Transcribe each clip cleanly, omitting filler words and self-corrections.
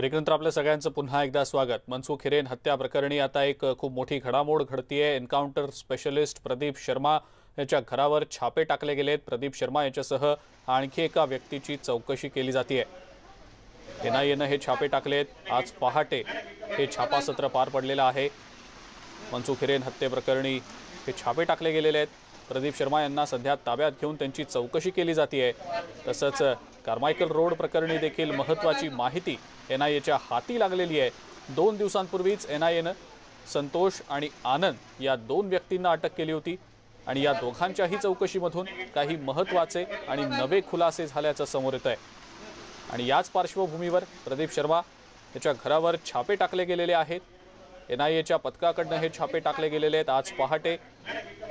ब्रेकनंतर आपल्या सगळ्यांचं पुन्हा एकदा स्वागत। मनसुख हिरेन हत्या प्रकरणी आता एक खूप मोठी घडामोड घडतीये। एन्काउंटर स्पेशलिस्ट प्रदीप शर्मा यांच्या घरावर छापे टाकले गेलेत। प्रदीप शर्मा यांच्यासह आणखी एका व्यक्तीची चौकशी केली जातेय। एनआयएने हे छापे टाकलेत। आज पहाटे हे छापासत्र पार पडलेलं आहे। मनसुख हिरेन हत्येप्रकरणी हे छापे टाकले गेलेले आहेत। प्रदीप शर्मा यांना सध्या ताब्यात घेऊन त्यांची चौकशी केली जातेय। तसंच कार्मायकल रोड प्रकरणी देखील महत्त्वाची माहिती एनआयएच्या हाती लागलेली आहे। 2 दिवसांपूर्वीच एनआयएने संतोष आणि आनंद या 2 व्यक्तींना अटक केली होती आणि या दोघांच्याही चौकशीमधून काही महत्त्वाचे आणि नवे खुलासे झाल्याचं समोर येत आहे। आणि याच पार्श्वभूमीवर प्रदीप शर्मा याच्या घरावर छापे टाकले गेलेले आहेत। एनआयएच्या पथकाकडून हे छापे टाकले गेलेले आहेत। आज पहाटे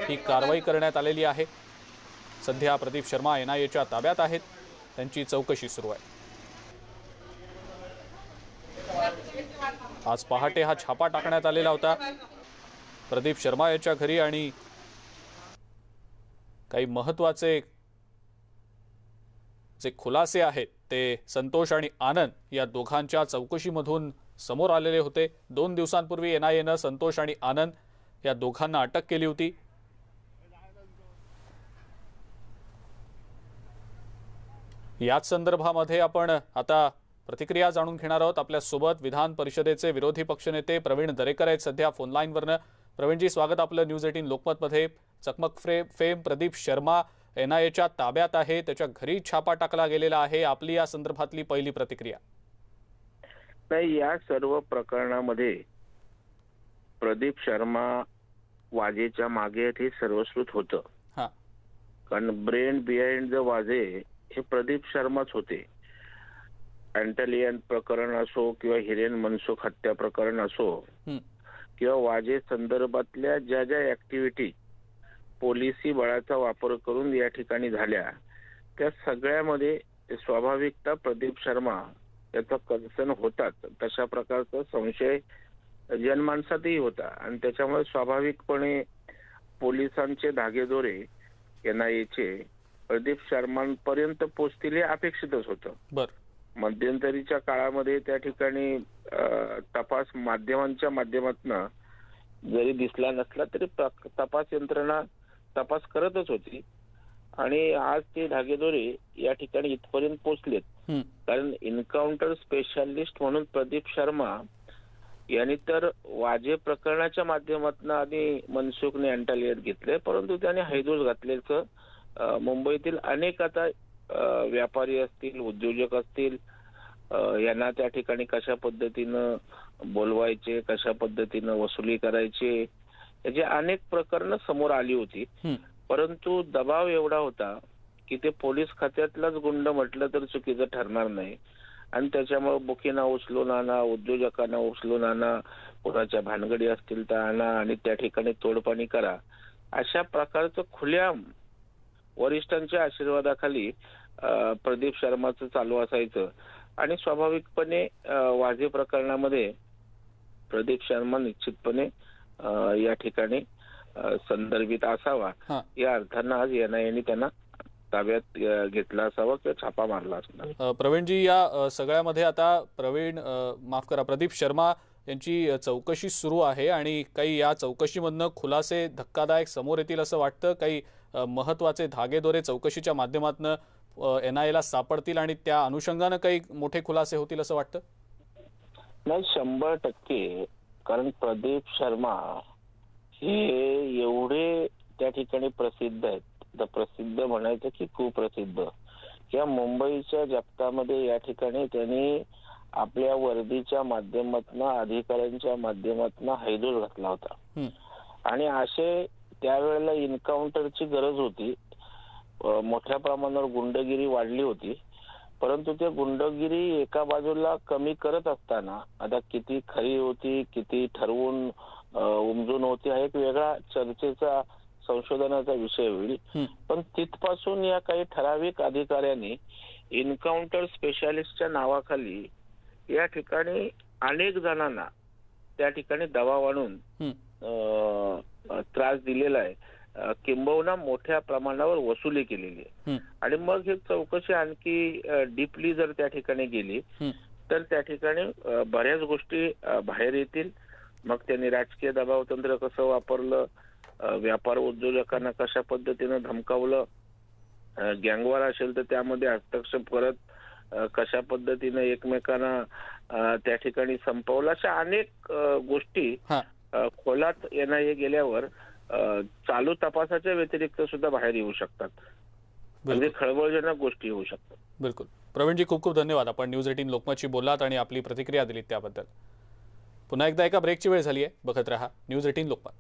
ही कारवाई करण्यात आलेली आहे। सध्या प्रदीप शर्मा एनआयएच्या ताब्यात आहेत। त्यांची चौकशी सुरू आहे। आज पहाटे हा छापा टाकण्यात आलेला होता प्रदीप शर्मा याच्या घरी आणि काही महत्त्वाचे जे खुलासे आहेत ते संतोष आणि आनंद या दोघांच्या चौकशीमधून समोर आलेले होते। 2 दिवसांपूर्वी एनआयएने संतोष आणि आनंद या दोघांना अटक केली होती। याच संदर्भामध्ये आपण आता प्रतिक्रिया जाणून घेणार आहोत। आपल्या सोबत विधान परिषदेचे विरोधी पक्षनेते प्रवीण दरेकर आहेत सध्या फोन लाईनवरनं। प्रवीणजी, स्वागत आपलं न्यूज 18 लोकमतमध्ये। चकमक फेम प्रदीप शर्मा एनआयएच्या ताब्यात आहे, त्याच्या घरी छापा टाकला गेलेला आहे। आपली या संदर्भातली पहिली प्रतिक्रिया? नाही, या सर्व प्रकरणामध्ये प्रदीप शर्मा वाजेच्या मागे हे सर्वश्रुत होतं। कारण ब्रेन बिहाइंड द वाजे हे प्रदीप शर्माच होते। अँटलियन प्रकरण असो किंवा हिरेन मनसुख हत्या प्रकरण असो किंवा वाजे संदर्भातल्या ज्या ज्या ऍक्टिव्हिटी पोलिसी बळाचा वापर करून या ठिकाणी झाल्या त्या सगळ्यामध्ये स्वाभाविकता प्रदीप शर्मा याचा कन्सर्न होताच। तशा प्रकारचा संशय जनमानसातही होता आणि त्याच्यामुळे स्वाभाविकपणे पोलिसांचे धागेदोरे एनआयएचे प्रदीप शर्मांपर्यंत पोहोचतील हे अपेक्षितच होतं। मध्यंतरीच्या काळामध्ये त्या ठिकाणी तपास माध्यमांच्या माध्यमातून जरी दिसला नसला तरी तपास यंत्रणा तपास करतच होती आणि आज ते धागेदोरे या ठिकाणी इथपर्यंत पोहोचलेत। कारण एन्काउंटर स्पेशालिस्ट म्हणून प्रदीप शर्मा यांनी तर वाजे प्रकरणाच्या माध्यमातून आणि मनसुखने अँटालियन घेतले, परंतु त्याने हैदोस घातल्याचं मुंबईतील अनेक आता व्यापारी असतील, उद्योजक असतील, यांना त्या ठिकाणी कशा पद्धतीनं बोलवायचे, कशा पद्धतीनं वसुली करायचे याची अनेक प्रकरणं समोर आली होती। परंतु दबाव एवढा होता की ते पोलीस खात्यातलाच गुंड म्हटलं तर चुकीचं ठरणार नाही आणि त्याच्यामुळे बुकीना उचलून आणा, उद्योजकांना उचलून आणा, कोणाच्या भानगडी असतील तर आणा आणि त्या ठिकाणी तोडपाणी करा, अशा प्रकारचं खुल्याम वरिष्ठांच्या आशीर्वादाखाली प्रदीप शर्माचं चालू असायचं। आणि स्वाभाविकपणे वाजे प्रकरणामध्ये प्रदीप शर्मा निश्चितपणे या ठिकाणी संदर्भित असावा या अर्थानं आज एनआयएने त्यांना ताब्यात घेतला असावा किंवा छापा मारला असणार। प्रवीणजी, या सगळ्यामध्ये आता प्रदीप शर्मा यांची चौकशी सुरू आहे आणि काही या चौकशीमधनं खुलासे धक्कादायक समोर येतील असं वाटतं? काही महत्त्वाचे धागेदोरे चौकशीच्या माध्यमातून एनआयएला सापडतील आणि त्या अनुषंगानं काही मोठे खुलासे होतील असं वाटतं? नाही, 100%। कारण प्रदीप शर्मा हे एवढे त्या ठिकाणी प्रसिद्ध आहेत, तर प्रसिद्ध म्हणायचं की कुप्रसिद्ध, या मुंबईच्या जगतामध्ये या ठिकाणी त्यांनी आपल्या वर्दीच्या माध्यमातून, अधिकाऱ्यांच्या माध्यमातून हैदोस घातला होता आणि असे त्यावेळेला एन्काउंटरची गरज होती। मोठ्या प्रमाणावर गुंडगिरी वाढली होती, परंतु ते गुंडगिरी एका बाजूला कमी करत असताना आता किती खरी होती, किती ठरवून उमजून होती हा एक वेगळा चर्चेचा, संशोधनाचा विषय होईल। पण तिथपासून या काही ठराविक अधिकाऱ्यांनी एन्काउंटर स्पेशालिस्टच्या नावाखाली या ठिकाणी अनेक जणांना त्या ठिकाणी दबाव आणून त्रास दिलेला आहे, किंबहुना मोठ्या प्रमाणावर वसुली केलेली आहे। आणि मग ही चौकशी आणखी डीपली जर त्या ठिकाणी गेली तर त्या ठिकाणी बऱ्याच गोष्टी बाहेर येतील. मग त्यांनी राजकीय दबाव तंत्र कसं वापरलं, व्यापार उद्योजकांना कशा पद्धतीने धमकावलं, गँगवार असेल तर त्यामध्ये हस्तक्षेप करत कशा पद्धतीने एकमेकांना त्या ठिकाणी संपवलं, अशा अनेक गोष्टी खोलात NIA गेल्यावर चालू तपासाच्या व्यतिरिक्त सुद्धा बाहेर येऊ शकतात. म्हणजे खळबळजनक गोष्टी होऊ शकतात. बिलकुल. प्रवीणजी, खूप खूप धन्यवाद. आपण न्यूज 18 लोकमतशी बोललात आणि आपली प्रतिक्रिया दिलीत त्याबद्दल. पुन्हा एकदा एका ब्रेकची वेळ झाली आहे. बघत रहा न्यूज 18 लोकमत.